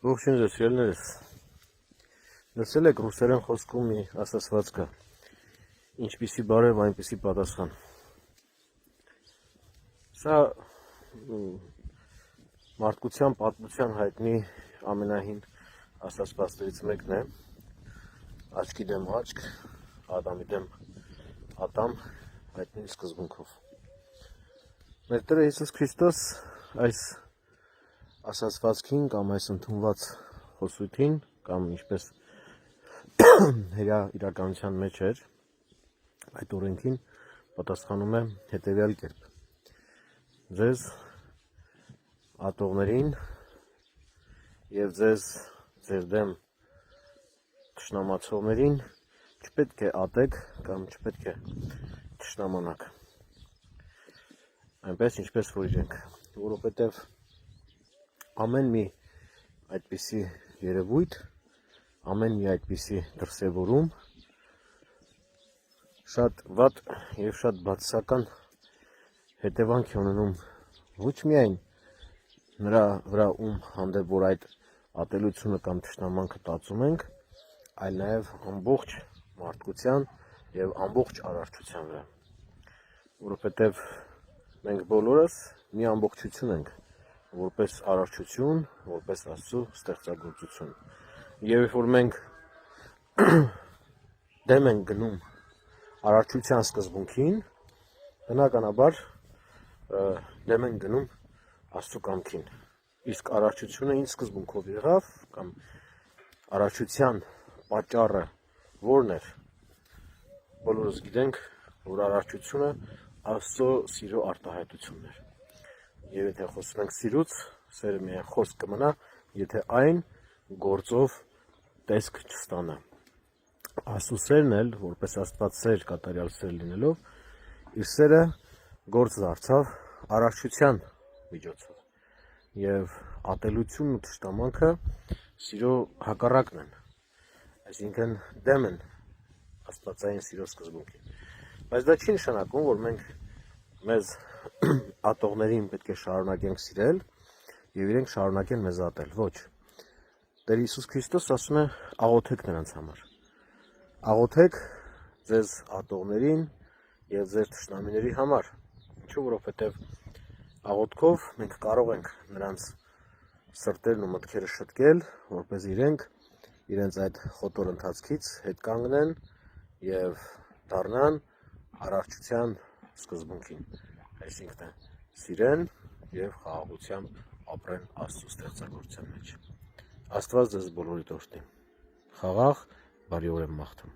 Ողջույն ձեզ սիրելիներս, լսել եք ռուսերեն խոսքում մի ասացվածքը, ինչպիսի բարև, այնպիսի պատասխան։ Սա մարդկության պատմության հայտնի ամենահին ասացվածներից մեկն է, աչքի դեմ աչք, Ադամի դեմ Ադամ, հայտնի սկզբունքով։ Մեր Տեր Հիսուս Քրիստոս այս ասացվածքին կամ այս ընդունված խոսույթին կամ ինչպես հերա իրականության մեջ էր այդ օրենքին պատասխանում է հետևյալ կերպ. ձեզ ատողներին եւ ձեր դեմ թշնամացողներին չպետք է ատեք կամ չպետք է թշնամանաք այնպես ինչպես որ իրենք, որովհետեւ ամեն մի այդպիսի երևույթ, ամեն մի այդպիսի դրսևորում շատ վատ եւ շատ բացասական հետևանք է ունենում ոչ միայն նրա վրա ում հանդեպ որ այդ ատելությունը կամ թշնամանքը տածում ենք, այլ նաեւ ամբողջ մարդկության եւ ամբողջ արարչության վրա, որովհետեւ մենք բոլորս մի ամբողջություն ենք որպես արարչություն, որպես Աստծո ստեղծագործություն։ Եվ երբ որ մենք դեմ ենք գնում արարչության սկզբունքին, բնականաբար դեմ ենք գնում Աստծո կամքին։ Իսկ արարչությունը ինչ սկզբունքով եղավ, կամ արարչության պատճառը որն էր։ Բոլորս գիտենք, որ արարչությունը Աստծո սիրո արտահայտությունն էր։ Եվ եթե խոսում ենք սիրուց, սերը միայն խոսք կմնա, եթե այն գործով տեսք չստանա։ Աստծո սերն էլ, որպես Աստված սեր, կատարյալ սեր լինելով, իր սերը գործ դարձավ արարչության միջոցով։ Եվ ատելությունն ու թշնամանքը սիրո հակառակն են, այսինքն դեմ են աստվածային սիրո սկզբունքին։ Բայց դա չի նշանակում, որ մենք մեզ ատողներին պետք է շարունակենք սիրել եւ իրենք շարունակեն մեզ ատել։ Ոչ։ Տեր Հիսուս Քրիստոս ասում է աղոթեք նրանց համար։ Աղոթեք ձեզ ատողներին եւ ձեր թշնամիների համար։ Ինչու՞ որովհետեւ աղոթքով մենք կարող ենք նրանց սրտերն ու մտքերը շտկել, որպես իրենք իրենց այդ խոտոր ընթացքից հետ կանգնեն եւ դառնան արարչության սկզբունքին, այսինքն սիրեն եւ խաղաղությամբ ապրեն Աստծո ստեղծագործության մեջ։ Աստված ձեզ բոլորիդ օրհնի։ Խաղաղ, բարի օր եմ մաղթում։